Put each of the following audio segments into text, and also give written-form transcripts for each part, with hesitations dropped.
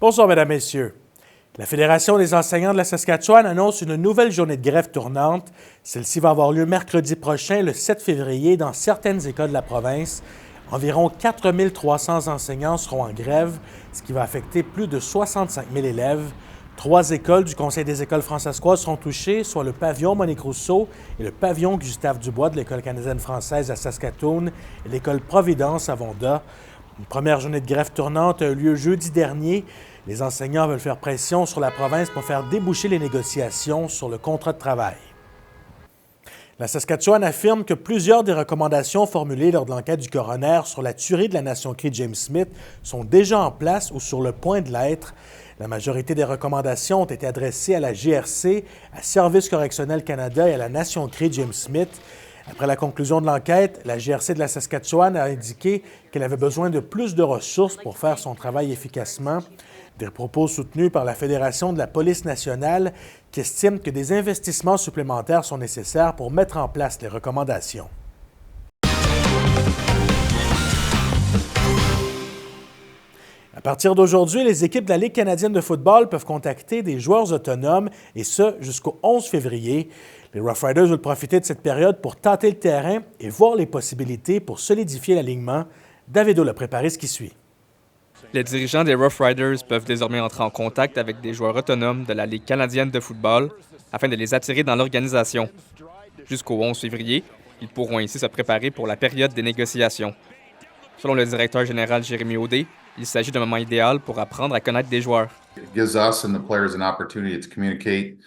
Bonsoir, Mesdames, Messieurs. La Fédération des enseignants de la Saskatchewan annonce une nouvelle journée de grève tournante. Celle-ci va avoir lieu mercredi prochain, le 7 février, dans certaines écoles de la province. Environ 4 300 enseignants seront en grève, ce qui va affecter plus de 65 000 élèves. 3 écoles du Conseil des écoles françaisoises seront touchées, soit le pavillon Monique Rousseau et le pavillon Gustave Dubois de l'École canadienne-française à Saskatoon et l'École Providence à Vonda. Une première journée de grève tournante a eu lieu jeudi dernier. Les enseignants veulent faire pression sur la province pour faire déboucher les négociations sur le contrat de travail. La Saskatchewan affirme que plusieurs des recommandations formulées lors de l'enquête du coroner sur la tuerie de la Nation Cree James Smith sont déjà en place ou sur le point de l'être. La majorité des recommandations ont été adressées à la GRC, à Service correctionnel Canada et à la Nation Cree James Smith. Après la conclusion de l'enquête, la GRC de la Saskatchewan a indiqué qu'elle avait besoin de plus de ressources pour faire son travail efficacement. Des propos soutenus par la Fédération de la police nationale qui estime que des investissements supplémentaires sont nécessaires pour mettre en place les recommandations. À partir d'aujourd'hui, les équipes de la Ligue canadienne de football peuvent contacter des joueurs autonomes, et ce, jusqu'au 11 février. Les Rough Riders veulent profiter de cette période pour tâter le terrain et voir les possibilités pour solidifier l'alignement. Davido l'a préparé ce qui suit. Les dirigeants des Rough Riders peuvent désormais entrer en contact avec des joueurs autonomes de la Ligue canadienne de football afin de les attirer dans l'organisation. Jusqu'au 11 février, ils pourront ainsi se préparer pour la période des négociations. Selon le directeur général Jérémy Audet, il s'agit d'un moment idéal pour apprendre à connaître des joueurs. It gives us and the players an opportunity to communicate,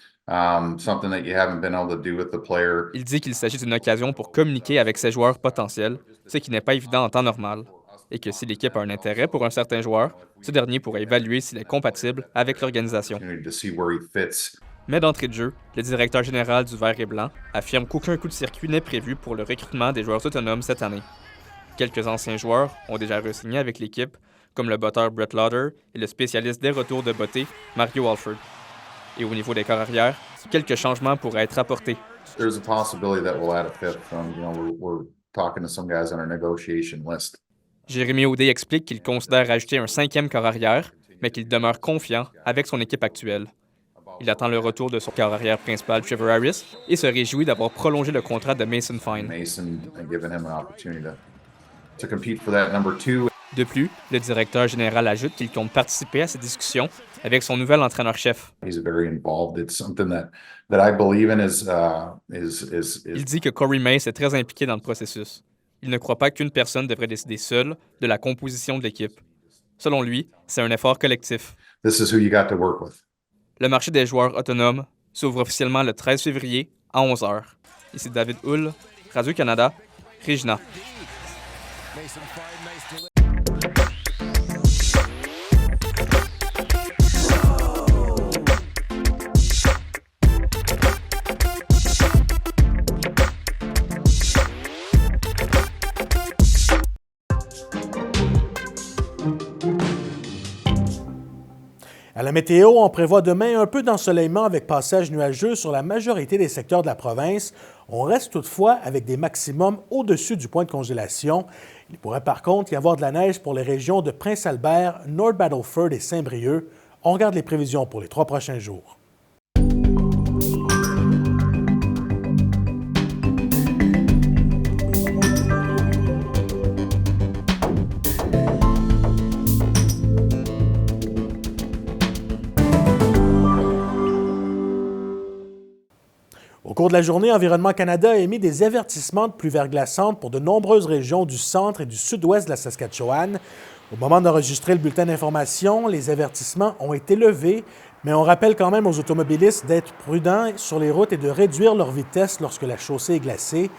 something that you haven't been able to do with the player. Il dit qu'il s'agit d'une occasion pour communiquer avec ses joueurs potentiels, ce qui n'est pas évident en temps normal, et que si l'équipe a un intérêt pour un certain joueur, ce dernier pourrait évaluer s'il est compatible avec l'organisation. Mais d'entrée de jeu, le directeur général du Vert et Blanc affirme qu'aucun coup de circuit n'est prévu pour le recrutement des joueurs autonomes cette année. Quelques anciens joueurs ont déjà re-signé avec l'équipe, comme le botteur Brett Lauder et le spécialiste des retours de beauté, Mario Alford. Et au niveau des corps arrière, quelques changements pourraient être apportés. There's a possibility that we'll add a fifth from, we're talking to some guys on our negotiation list. Jérémy Audet explique qu'il considère ajouter un 5e corps arrière, mais qu'il demeure confiant avec son équipe actuelle. Il attend le retour de son corps arrière principal, Trevor Harris, et se réjouit d'avoir prolongé le contrat de Mason Fine. De plus, le directeur général ajoute qu'il compte participer à ces discussions avec son nouvel entraîneur-chef. Il dit que Corey Mace est très impliqué dans le processus. Il ne croit pas qu'une personne devrait décider seule de la composition de l'équipe. Selon lui, c'est un effort collectif. Le marché des joueurs autonomes s'ouvre officiellement le 13 février à 11h. Ici David Hull, Radio-Canada, Regina. À la météo, on prévoit demain un peu d'ensoleillement avec passage nuageux sur la majorité des secteurs de la province. On reste toutefois avec des maximums au-dessus du point de congélation. Il pourrait par contre y avoir de la neige pour les régions de Prince-Albert, North Battleford et Saint-Brieuc. On regarde les prévisions pour les 3 prochains jours. Au cours de la journée, Environnement Canada a émis des avertissements de pluie verglaçante pour de nombreuses régions du centre et du sud-ouest de la Saskatchewan. Au moment d'enregistrer le bulletin d'information, les avertissements ont été levés, mais on rappelle quand même aux automobilistes d'être prudents sur les routes et de réduire leur vitesse lorsque la chaussée est glacée.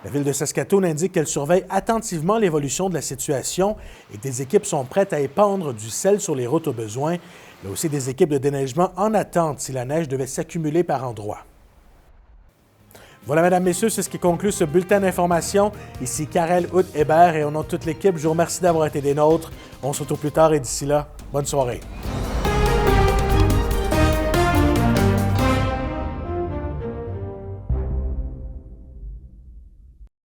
La Ville de Saskatoon indique qu'elle surveille attentivement l'évolution de la situation et des équipes sont prêtes à épandre du sel sur les routes au besoin. Il y a aussi des équipes de déneigement en attente si la neige devait s'accumuler par endroits. Voilà, mesdames, messieurs, c'est ce qui conclut ce bulletin d'information. Ici Karel Hébert et au nom de toute l'équipe, je vous remercie d'avoir été des nôtres. On se retrouve plus tard et d'ici là, bonne soirée.